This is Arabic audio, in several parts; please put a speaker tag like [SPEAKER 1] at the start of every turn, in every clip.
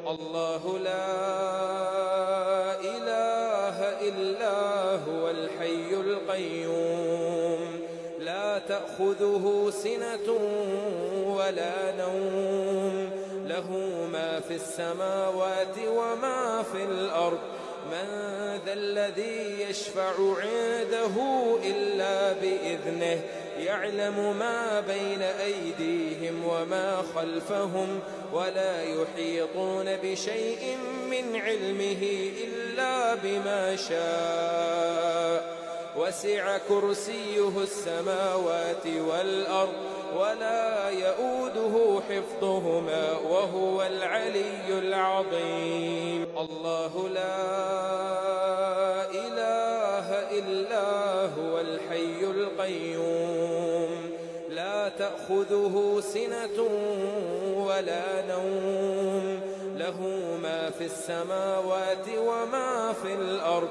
[SPEAKER 1] الله لا إله إلا هو الحي القيوم لا تأخذه سنة ولا نوم له ما في السماوات وما في الأرض من ذا الذي يشفع عنده إلا بإذنه يعلم ما بين أيديهم وما خلفهم ولا يحيطون بشيء من علمه إلا بما شاء وسع كرسيه السماوات والأرض ولا يؤوده حفظهما وهو العلي العظيم الله لا إله إلا هو الحي القيوم لا تأخذه سنة ولا نوم له ما في السماوات وما في الأرض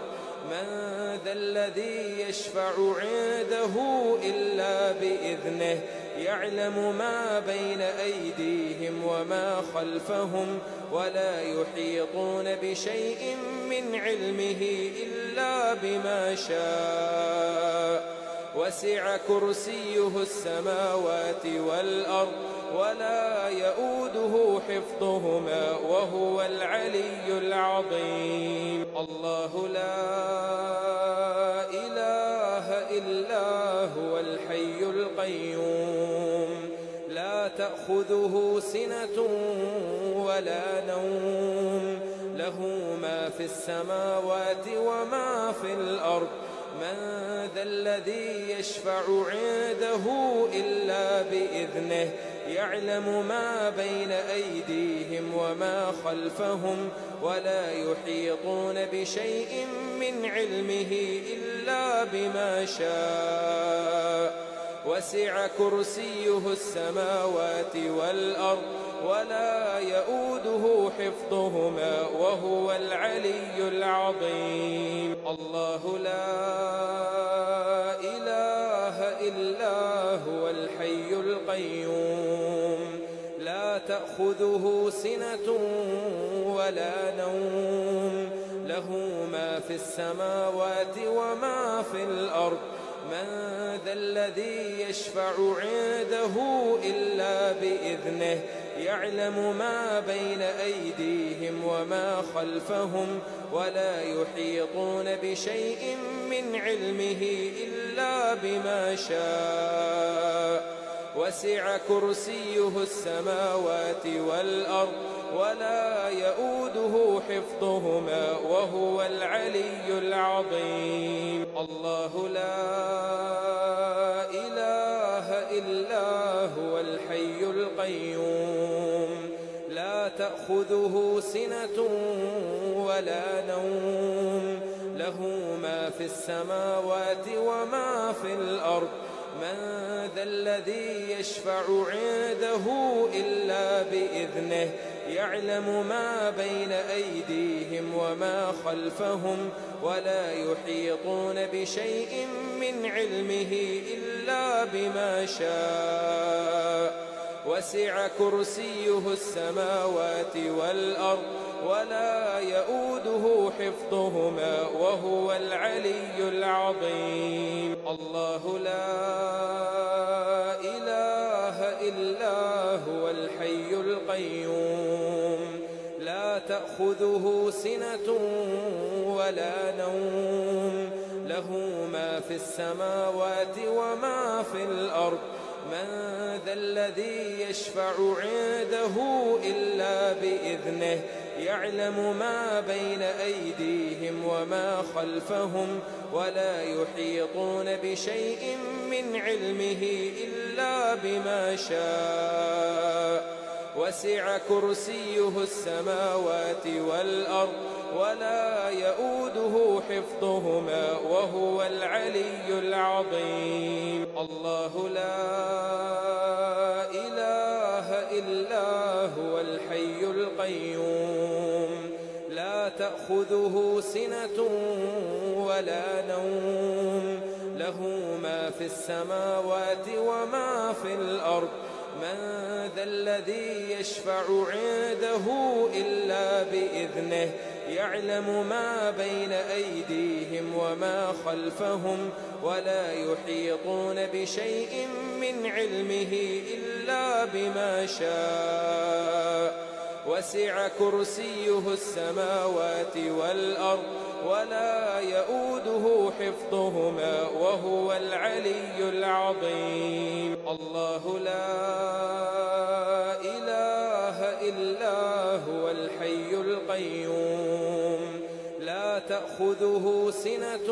[SPEAKER 1] من ذا الذي يشفع عنده إلا بإذنه يعلم ما بين أيديهم وما خلفهم ولا يحيطون بشيء من علمه إلا بما شاء وسع كرسيه السماوات والأرض ولا يؤوده حفظهما وهو العلي العظيم الله لا إله إلا هو الحي القيوم لا تأخذه سنة ولا نوم له ما في السماوات وما في الأرض من ذا الذي يشفع عنده إلا بإذنه يعلم ما بين أيديهم وما خلفهم ولا يحيطون بشيء من علمه إلا بما شاء وسع كرسيه السماوات والأرض ولا يؤوده حفظهما وهو العلي العظيم الله لا إله إلا هو الحي القيوم لا تأخذه سنة ولا نوم له ما في السماوات وما في الأرض من ذا الذي يشفع عنده إلا بإذنه يعلم ما بين أيديهم وما خلفهم ولا يحيطون بشيء من علمه إلا بما شاء وسع كرسيه السماوات والأرض ولا يؤوده حفظهما وهو العلي العظيم الله لا إله إلا هو الحي القيوم لا تأخذه سنة ولا نوم له ما في السماوات وما في الأرض من ذا الذي يشفع عنده إلا بإذنه يعلم ما بين أيديهم وما خلفهم ولا يحيطون بشيء من علمه إلا بما شاء وسع كرسيه السماوات والأرض ولا يؤوده حفظهما وهو العلي العظيم الله لا إله إلا هو الحي القيوم لا تأخذه سنة ولا نوم له ما في السماوات وما في الأرض من ذا الذي يشفع عنده إلا بإذنه يعلم ما بين أيديهم وما خلفهم ولا يحيطون بشيء من علمه إلا بما شاء وسع كرسيه السماوات والأرض ولا يؤوده حفظهما وهو العلي العظيم الله لا إله إلا هو الحي القيوم لا تأخذه سنة ولا نوم له ما في السماوات وما في الأرض من ذا الذي يشفع عنده إلا بإذنه يعلم ما بين أيديهم وما خلفهم ولا يحيطون بشيء من علمه إلا بما شاء وسع كرسيه السماوات والأرض ولا يؤوده حفظهما وهو العلي العظيم. الله لا إله إلا هو الحي القيوم لا تأخذه سنة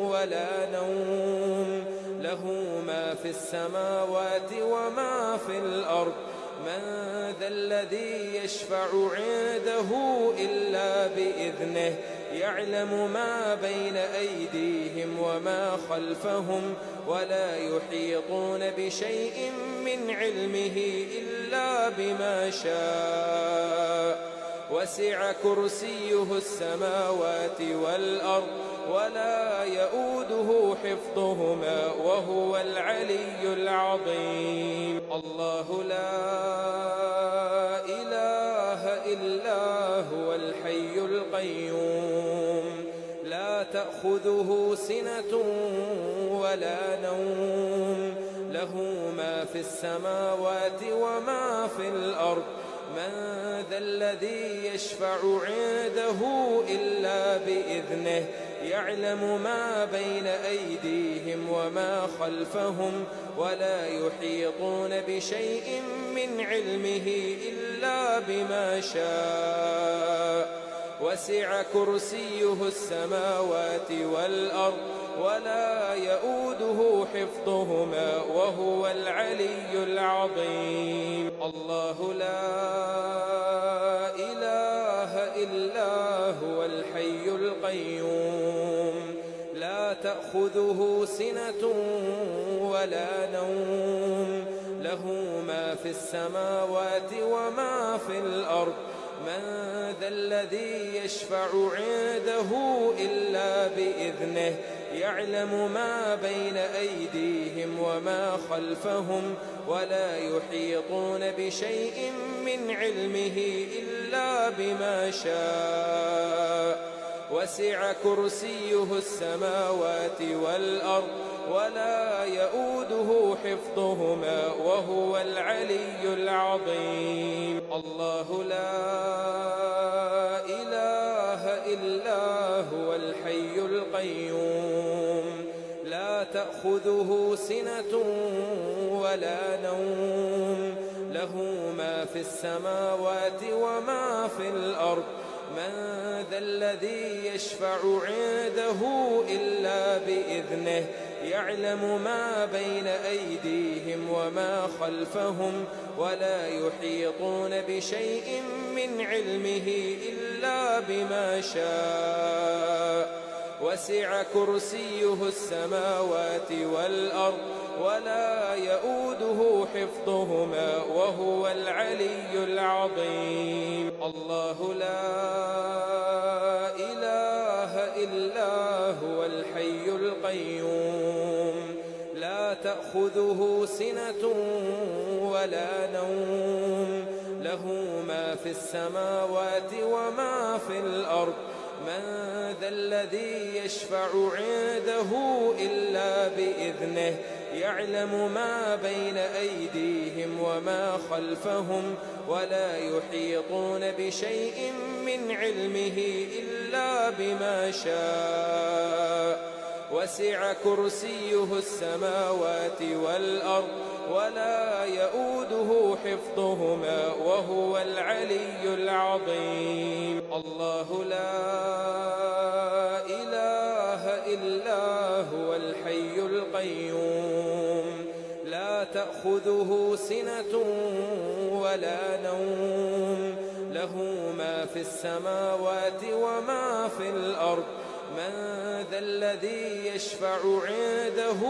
[SPEAKER 1] ولا نوم له ما في السماوات وما في الأرض من ذا الذي يشفع عنده إلا بإذنه يعلم ما بين أيديهم وما خلفهم ولا يحيطون بشيء من علمه إلا بما شاء وسع كرسيه السماوات والأرض ولا يؤوده حفظهما وهو العلي العظيم. الله لا إله إلا هو الحي القيوم لا تأخذه سنة ولا نوم له ما في السماوات وما في الأرض من ذا الذي يشفع عنده إلا بإذنه يعلم ما بين أيديهم وما خلفهم ولا يحيطون بشيء من علمه إلا بما شاء وسع كرسيه السماوات والأرض ولا يؤوده حفظهما وهو العلي العظيم. الله لا إله إلا هو الحي القيوم لا تأخذه سنة ولا نوم له ما في السماوات وما في الأرض من ذا الذي يشفع عنده إلا بإذنه يعلم ما بين أيديهم وما خلفهم ولا يحيطون بشيء من علمه إلا بما شاء وسع كرسيه السماوات والأرض ولا يؤوده حفظهما وهو العلي العظيم. الله لا إله إلا هو الحي القيوم لا تأخذه سنة ولا نوم له ما في السماوات وما في الأرض من ذا الذي يشفع عنده إلا بإذنه يعلم ما بين أيديهم وما خلفهم ولا يحيطون بشيء من علمه إلا بما شاء وسع كرسيه السماوات والأرض ولا يؤوده حفظهما وهو العلي العظيم. الله لا إله إلا هو الحي القيوم لا تأخذه سنة ولا نوم له ما في السماوات وما في الأرض من ذا الذي يشفع عنده إلا بإذنه يعلم ما بين أيديهم وما خلفهم ولا يحيطون بشيء من علمه إلا بما شاء وسع كرسيه السماوات والأرض ولا يؤوده حفظهما وهو العلي العظيم. الله لا إله إلا هو الحي القيوم لا تأخذه سنة ولا نوم له ما في السماوات وما في الأرض من ذا الذي يشفع عنده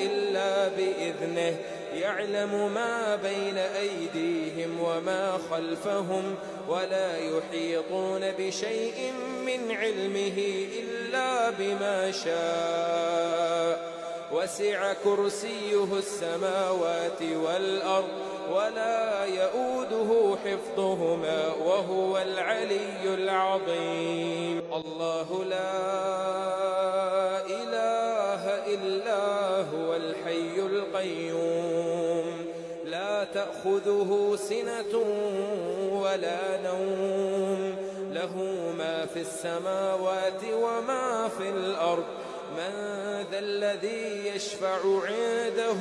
[SPEAKER 1] إلا بإذنه يعلم ما بين أيديهم وما خلفهم ولا يحيطون بشيء من علمه إلا بما شاء وسع كرسيه السماوات والأرض ولا يؤوده حفظهما وهو العلي العظيم. الله لا إله إلا هو الحي القيوم لا تأخذه سنة ولا نوم له ما في السماوات وما في الأرض من ذا الذي يشفع عنده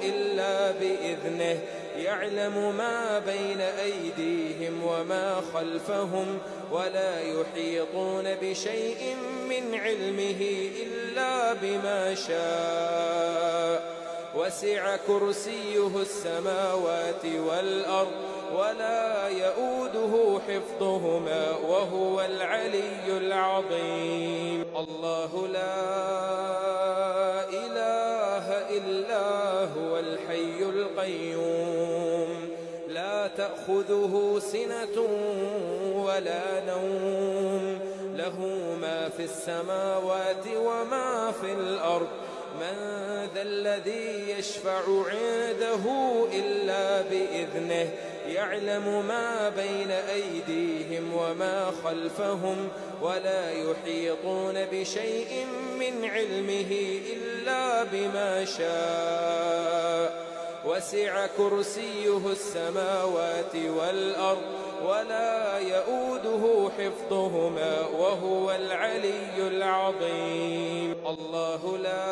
[SPEAKER 1] إلا بإذنه يعلم ما بين أيديهم وما خلفهم ولا يحيطون بشيء من علمه إلا بما شاء وسع كرسيه السماوات والأرض ولا يؤوده حفظهما وهو العلي العظيم. الله لا إله إلا هو الحي القيوم لا تأخذه سنة ولا نوم له ما في السماوات وما في الأرض من ذا الذي يشفع عنده إلا بإذنه يعلم ما بين أيديهم وما خلفهم ولا يحيطون بشيء من علمه إلا بما شاء وسع كرسيه السماوات والأرض ولا يؤوده حفظهما وهو العلي العظيم. الله لا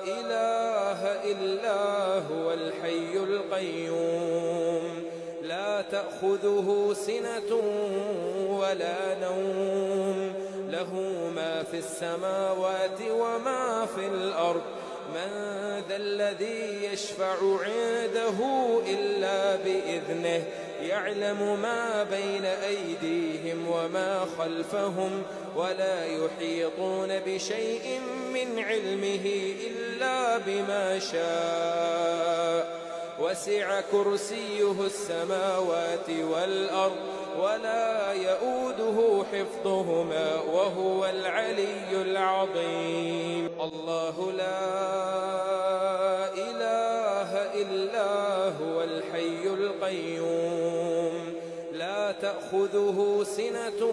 [SPEAKER 1] إله إلا هو الحي القيوم لا تأخذه سنة ولا نوم له ما في السماوات وما في الأرض من ذا الذي يشفع عنده إلا بإذنه يعلم ما بين أيديهم وما خلفهم ولا يحيطون بشيء من علمه إلا بما شاء وسع كرسيه السماوات والأرض ولا يؤوده حفظهما وهو العلي العظيم. الله لا إله إلا هو الحي القيوم لا تأخذه سنة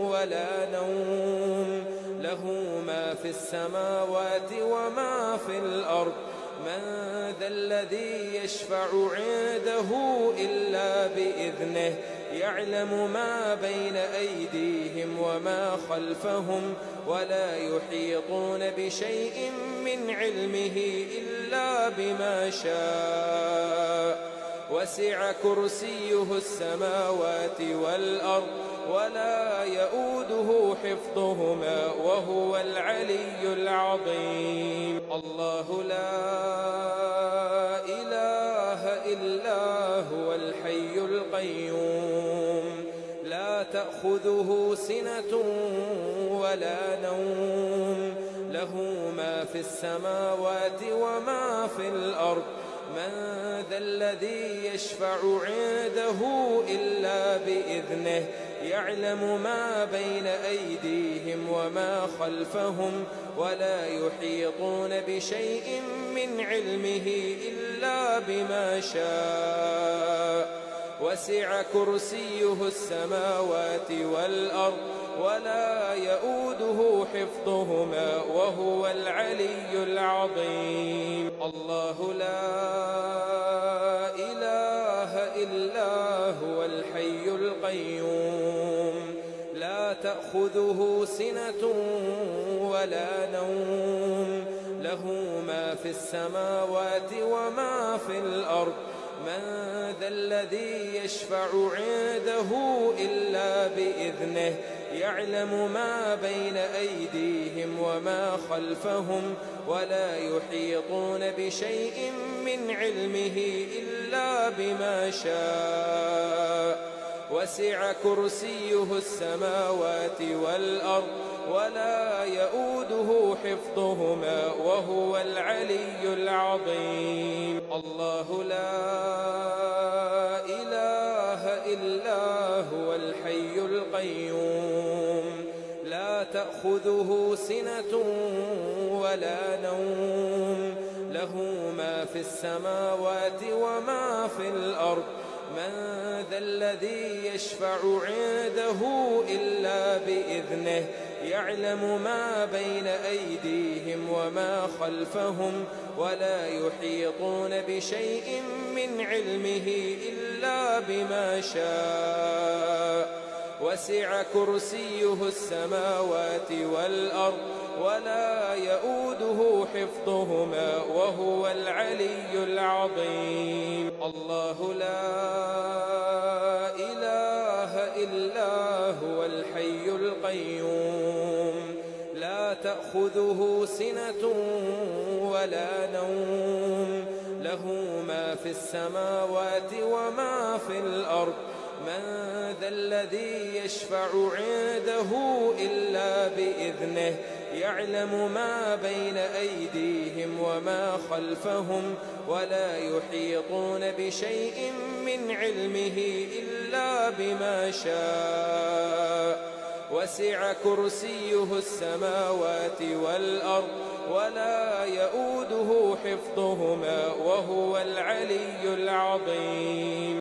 [SPEAKER 1] ولا نوم له ما في السماوات وما في الأرض من ذا الذي يشفع عنده إلا بإذنه يعلم ما بين أيديهم وما خلفهم ولا يحيطون بشيء من علمه إلا بما شاء وسع كرسيه السماوات والأرض ولا يؤوده حفظهما وهو العلي العظيم. الله لا إله إلا هو الحي القيوم لا تأخذه سنة ولا نوم له ما في السماوات وما في الأرض من ذا الذي يشفع عنده إلا بإذنه يعلم ما بين أيديهم وما خلفهم ولا يحيطون بشيء من علمه إلا بما شاء وسع كرسيه السماوات والأرض ولا يؤوده حفظهما وهو العلي العظيم. الله لا إله إلا هو الحي القيوم لا تأخذه سنة ولا نوم له ما في السماوات وما في الأرض من ذا الذي يشفع عنده إلا بإذنه يعلم ما بين أيديهم وما خلفهم ولا يحيطون بشيء من علمه إلا بما شاء وسع كرسيه السماوات والأرض ولا يؤوده حفظهما وهو العلي العظيم. الله لا إله إلا هو الحي القيوم لا تأخذه سنة ولا نوم له ما في السماوات وما في الأرض من ذا الذي يشفع عنده إلا بإذنه يعلم ما بين أيديهم وما خلفهم ولا يحيطون بشيء من علمه إلا بما شاء وسع كرسيه السماوات والأرض ولا يؤوده حفظهما وهو العلي العظيم. الله لا إله إلا هو الحي القيوم لا تأخذه سنة ولا نوم له ما في السماوات وما في الأرض من ذا الذي يشفع عنده إلا بإذنه يعلم ما بين أيديهم وما خلفهم ولا يحيطون بشيء من علمه إلا بما شاء وسع كرسيه السماوات والأرض ولا يؤوده حفظهما وهو العلي العظيم.